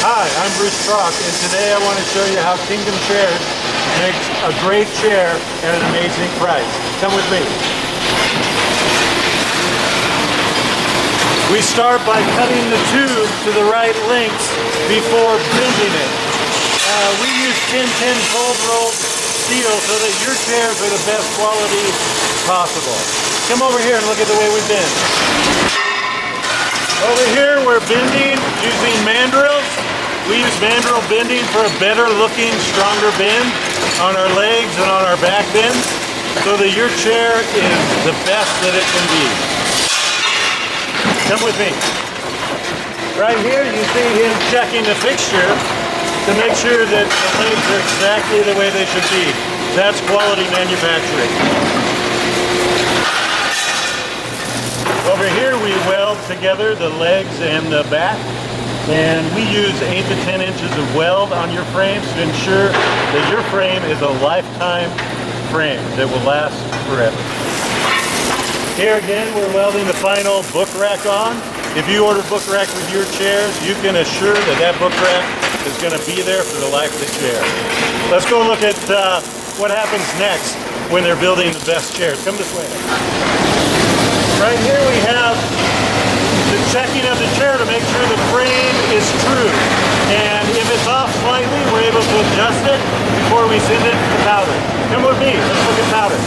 Hi, I'm Bruce Prock, and today I want to show you how Kingdom Chairs makes a great chair at an amazing price. Come with me. We start by cutting the tube to the right lengths before bending it. We use 1010 cold rolled steel so that your chairs are the best quality possible. Come over here and look at the way we bend. Over here we're bending using mandrels. We use mandrel bending for a better looking, stronger bend on our legs and on our back bends so that your chair is the best that it can be. Come with me. Right here you see him checking the fixture to make sure that the legs are exactly the way they should be. That's quality manufacturing. Over here we weld together the legs and the back. And we use 8 to 10 inches of weld on your frames to ensure that your frame is a lifetime frame that will last forever. Here again, we're welding the final book rack on. If you order book rack with your chairs, you can assure that that book rack is going to be there for the life of the chair. Let's go look at what happens next when they're building the best chairs. Come this way. Right here we have the checking of the chair to make sure the frame is true. And if it's off slightly, we're able to adjust it before we send it to powder. Come with me, let's look at powder.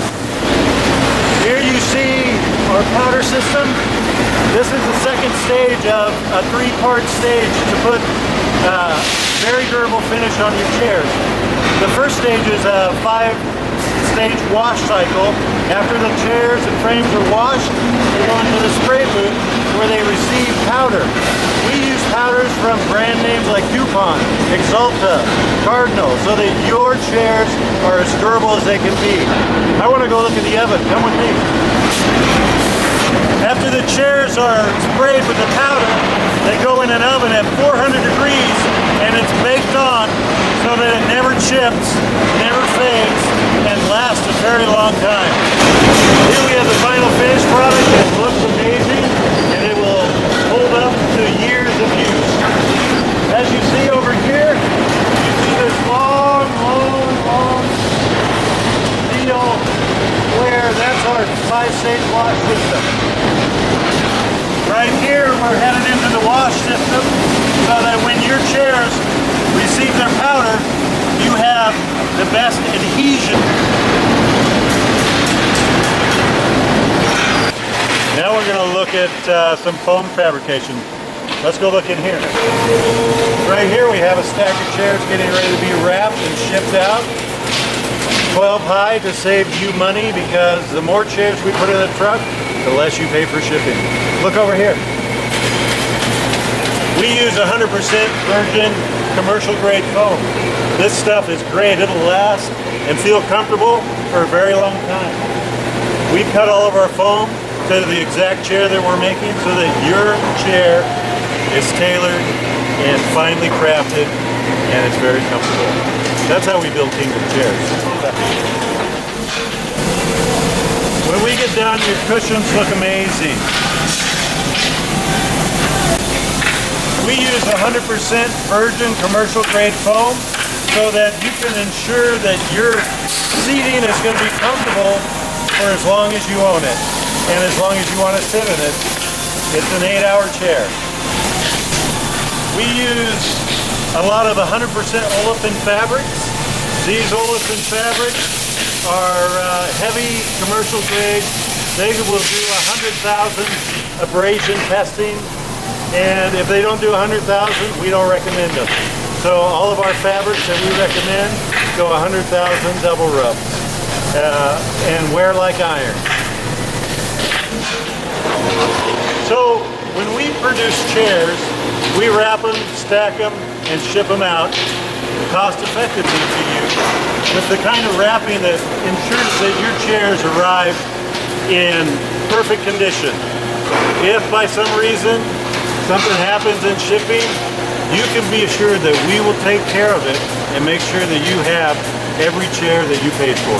Here you see our powder system. This is the second stage of a 3-part stage to put very durable finish on your chairs. The first stage is a 5-stage wash cycle. After the chairs and frames are washed, they go into the spray booth where they receive powder. We use powders from brand names like DuPont, Exalta, Cardinal, so that your chairs are as durable as they can be. I want to go look at the oven. Come with me. After the chairs are sprayed with the powder, they go in an oven at 400 degrees and it's baked on so that it never chips, never fades, and lasts a very long time. Here we have the final finished product. It looks amazing and it will hold up to years of use. As you see over here, you see this long steel where that's our 5-stage wash system. Right here we're headed into the wash system so that when your chairs receive their powder, you have the best adhesion. Now we're going to look at some foam fabrication. Let's go look in here. Right here we have a stack of chairs getting ready to be wrapped and shipped out. 12 high to save you money because the more chairs we put in the truck, the less you pay for shipping. Look over here. We use 100% virgin commercial grade foam. This stuff is great. It'll last and feel comfortable for a very long time. We cut all of our foam to the exact chair that we're making so that your chair is tailored and finely crafted and it's very comfortable. That's how we build Kingdom chairs. When we get done, your cushions look amazing. We use 100% virgin commercial grade foam so that you can ensure that your seating is going to be comfortable for as long as you own it. And as long as you want to sit in it. It's an 8-hour chair. We use a lot of 100% olefin fabrics. These olefin fabrics are heavy commercial grade. They will do 100,000 abrasion testing. And if they don't do 100,000, we don't recommend them. So all of our fabrics that we recommend go 100,000 double rubs and wear like iron. So when we produce chairs, we wrap them, stack them, and ship them out cost effectively to you with the kind of wrapping that ensures that your chairs arrive in perfect condition. If by some reason something happens in shipping, you can be assured that we will take care of it and make sure that you have every chair that you paid for.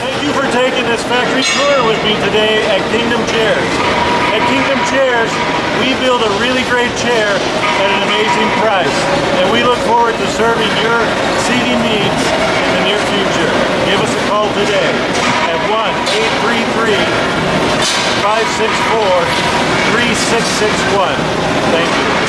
Thank you for taking this factory tour with me today at Kingdom Chairs. At Kingdom Chairs, we build a really great chair at an amazing serving your seating needs in the near future. Give us a call today at 1-833-564-3661. Thank you.